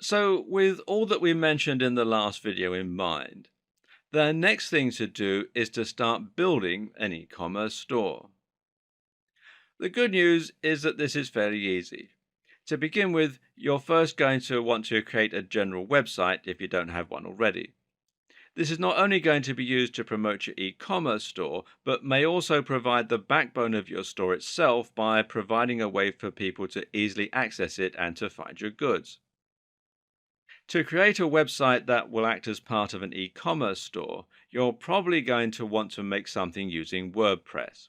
So, with all that we mentioned in the last video in mind, the next thing to do is to start building an e-commerce store. The good news is that this is fairly easy. To begin with, you're first going to want to create a general website if you don't have one already. This is not only going to be used to promote your e-commerce store, but may also provide the backbone of your store itself by providing a way for people to easily access it and to find your goods. To create a website that will act as part of an e-commerce store, you're probably going to want to make something using WordPress.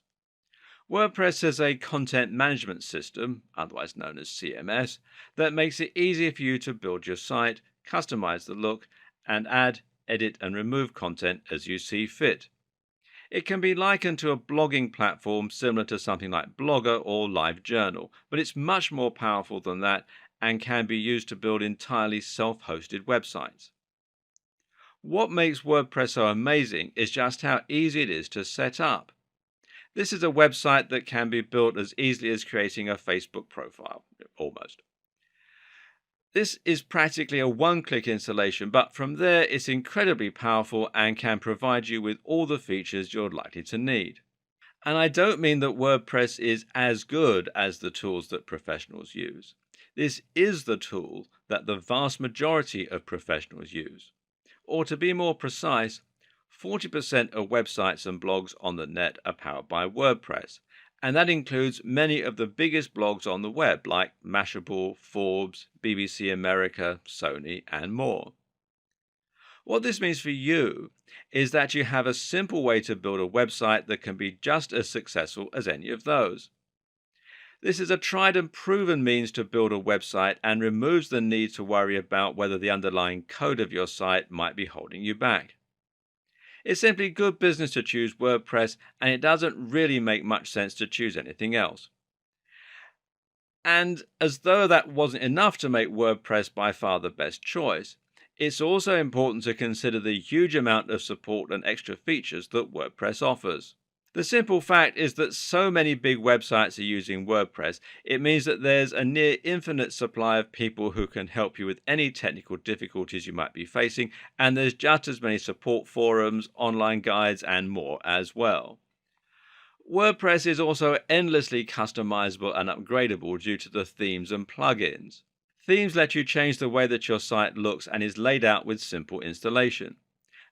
WordPress is a content management system, otherwise known as CMS, that makes it easy for you to build your site, customize the look, and add, edit, and remove content as you see fit. It can be likened to a blogging platform similar to something like Blogger or LiveJournal, but it's much more powerful than that and can be used to build entirely self-hosted websites. What makes WordPress so amazing is just how easy it is to set up. This is a website that can be built as easily as creating a Facebook profile, almost. This is practically a one-click installation, but from there it's incredibly powerful and can provide you with all the features you're likely to need. And I don't mean that WordPress is as good as the tools that professionals use. This is the tool that the vast majority of professionals use. Or to be more precise, 40% of websites and blogs on the net are powered by WordPress, and that includes many of the biggest blogs on the web like Mashable, Forbes, BBC America, Sony, and more. What this means for you is that you have a simple way to build a website that can be just as successful as any of those. This is a tried and proven means to build a website and removes the need to worry about whether the underlying code of your site might be holding you back. It's simply good business to choose WordPress, and it doesn't really make much sense to choose anything else. And as though that wasn't enough to make WordPress by far the best choice, it's also important to consider the huge amount of support and extra features that WordPress offers. The simple fact is that so many big websites are using WordPress, it means that there's a near infinite supply of people who can help you with any technical difficulties you might be facing, and there's just as many support forums, online guides, and more as well. WordPress is also endlessly customizable and upgradable due to the themes and plugins. Themes let you change the way that your site looks and is laid out with simple installation.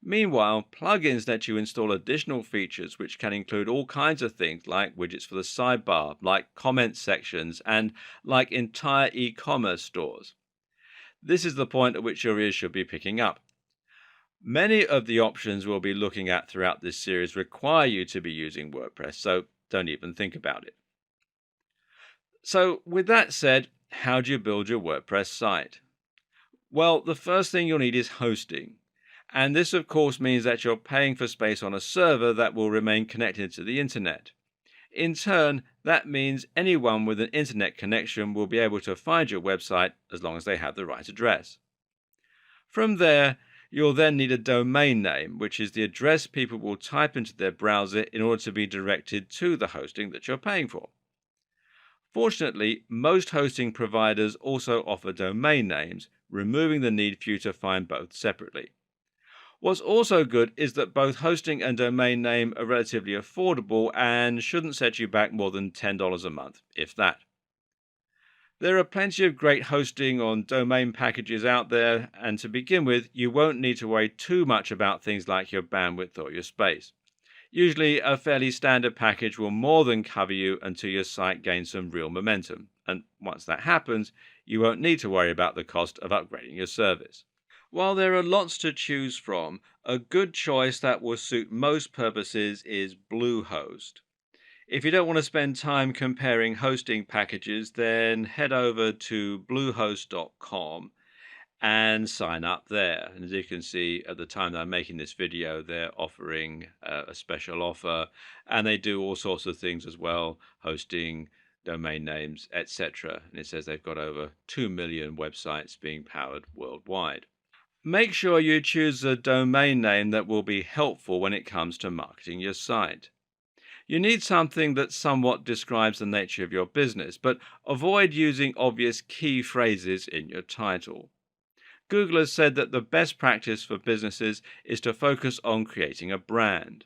Meanwhile, plugins let you install additional features which can include all kinds of things like widgets for the sidebar, like comment sections, and like entire e-commerce stores. This is the point at which your ears should be picking up. Many of the options we'll be looking at throughout this series require you to be using WordPress, so don't even think about it. So with that said, how do you build your WordPress site? Well, the first thing you'll need is hosting. And this, of course, means that you're paying for space on a server that will remain connected to the internet. In turn, that means anyone with an internet connection will be able to find your website as long as they have the right address. From there, you'll then need a domain name, which is the address people will type into their browser in order to be directed to the hosting that you're paying for. Fortunately, most hosting providers also offer domain names, removing the need for you to find both separately. What's also good is that both hosting and domain name are relatively affordable and shouldn't set you back more than $10 a month, if that. There are plenty of great hosting on domain packages out there, and to begin with, you won't need to worry too much about things like your bandwidth or your space. Usually, a fairly standard package will more than cover you until your site gains some real momentum, and once that happens, you won't need to worry about the cost of upgrading your service. While there are lots to choose from, a good choice that will suit most purposes is Bluehost. If you don't want to spend time comparing hosting packages, then head over to bluehost.com and sign up there. And as you can see, at the time that I'm making this video, they're offering a special offer, and they do all sorts of things as well, hosting, domain names, etc. And it says they've got over 2 million websites being powered worldwide. Make sure you choose a domain name that will be helpful when it comes to marketing your site. You need something that somewhat describes the nature of your business, but avoid using obvious key phrases in your title. Google has said that the best practice for businesses is to focus on creating a brand.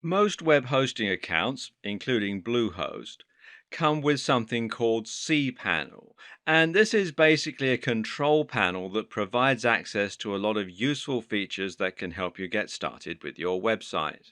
Most web hosting accounts, including Bluehost, come with something called cPanel. And this is basically a control panel that provides access to a lot of useful features that can help you get started with your website.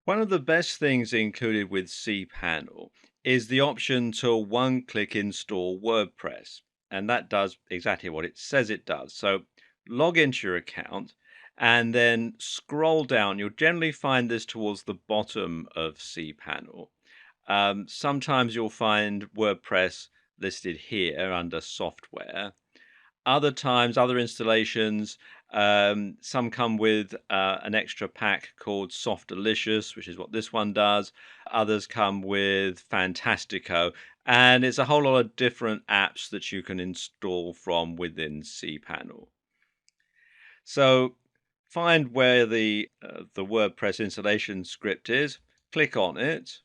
One of the best things included with cPanel is the option to one-click install WordPress, and that does exactly what it says it does. So log into your account and then scroll down. You'll generally find this towards the bottom of cPanel. Sometimes you'll find WordPress listed here under software. Other times, other installations, some come with an extra pack called Soft Delicious, which is what this one does. Others come with Fantastico, and it's a whole lot of different apps that you can install from within cPanel. So find where the WordPress installation script is, click on it,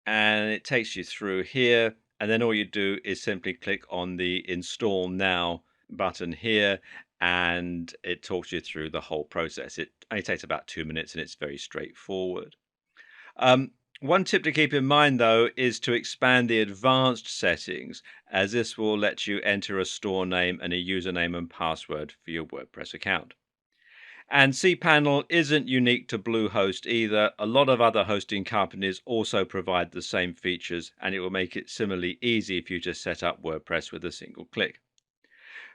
and it takes you through here. And then all you do is simply click on the Install Now button here, and it talks you through the whole process. It only takes about 2 minutes and it's very straightforward. One tip to keep in mind, though, is to expand the advanced settings, as this will let you enter a store name and a username and password for your WordPress account. And cPanel isn't unique to Bluehost either. A lot of other hosting companies also provide the same features, and it will make it similarly easy for you to set up WordPress with a single click.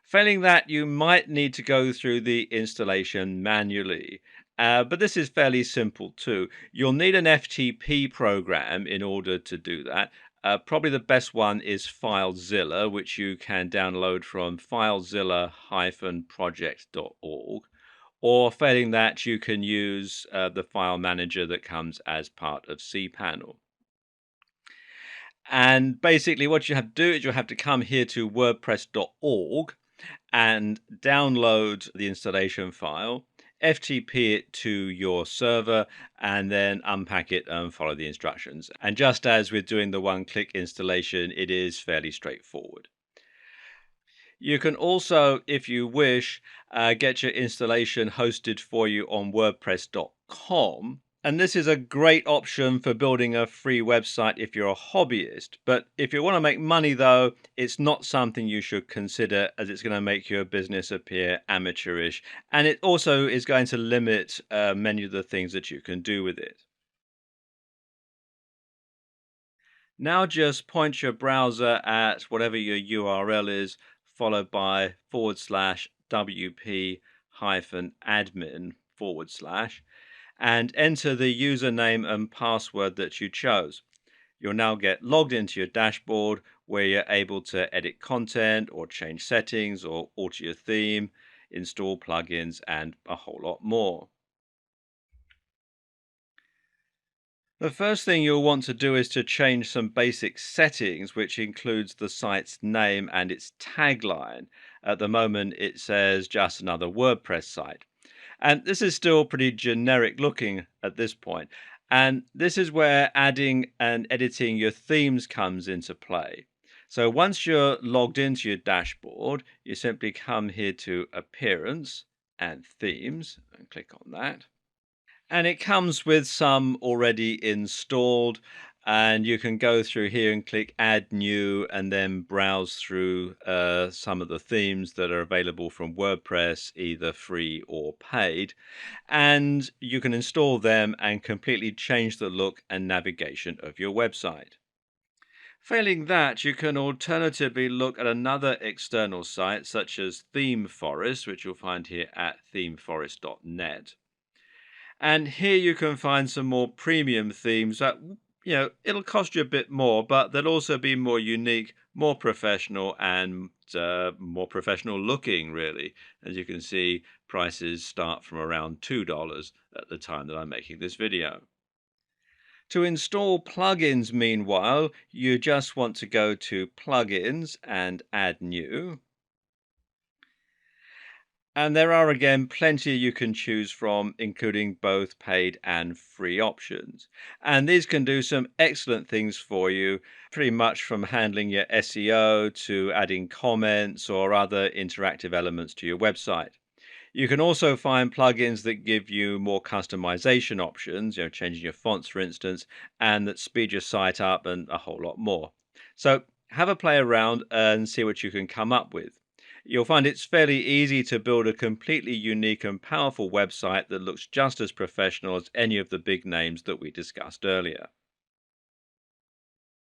Failing that, you might need to go through the installation manually. But this is fairly simple too. You'll need an FTP program in order to do that. Probably the best one is FileZilla, which you can download from filezilla-project.org. Or failing that, you can use the file manager that comes as part of cPanel. And basically what you have to do is you have to come here to wordpress.org and download the installation file, FTP it to your server, and then unpack it and follow the instructions. And just as with doing the one-click installation, it is fairly straightforward. You can also, if you wish, get your installation hosted for you on WordPress.com. And this is a great option for building a free website if you're a hobbyist. But if you want to make money, though, it's not something you should consider, as it's going to make your business appear amateurish. And it also is going to limit many of the things that you can do with it. Now just point your browser at whatever your URL is, followed by /wp-admin/ and enter the username and password that you chose. You'll now get logged into your dashboard where you're able to edit content or change settings or alter your theme, install plugins, and a whole lot more. The first thing you'll want to do is to change some basic settings, which includes the site's name and its tagline. At the moment, it says just another WordPress site. And this is still pretty generic looking at this point. And this is where adding and editing your themes comes into play. So once you're logged into your dashboard, you simply come here to Appearance and Themes and click on that. And it comes with some already installed, and you can go through here and click Add New and then browse through some of the themes that are available from WordPress, either free or paid. And you can install them and completely change the look and navigation of your website. Failing that, you can alternatively look at another external site such as ThemeForest, which you'll find here at themeforest.net. And here you can find some more premium themes that, it'll cost you a bit more, but they'll also be more unique, more professional, and more professional looking, really. As you can see, prices start from around $2 at the time that I'm making this video. To install plugins, meanwhile, you just want to go to Plugins and Add New. And there are again plenty you can choose from, including both paid and free options. And these can do some excellent things for you, pretty much from handling your SEO to adding comments or other interactive elements to your website. You can also find plugins that give you more customization options, changing your fonts, for instance, and that speed your site up and a whole lot more. So have a play around and see what you can come up with. You'll find it's fairly easy to build a completely unique and powerful website that looks just as professional as any of the big names that we discussed earlier.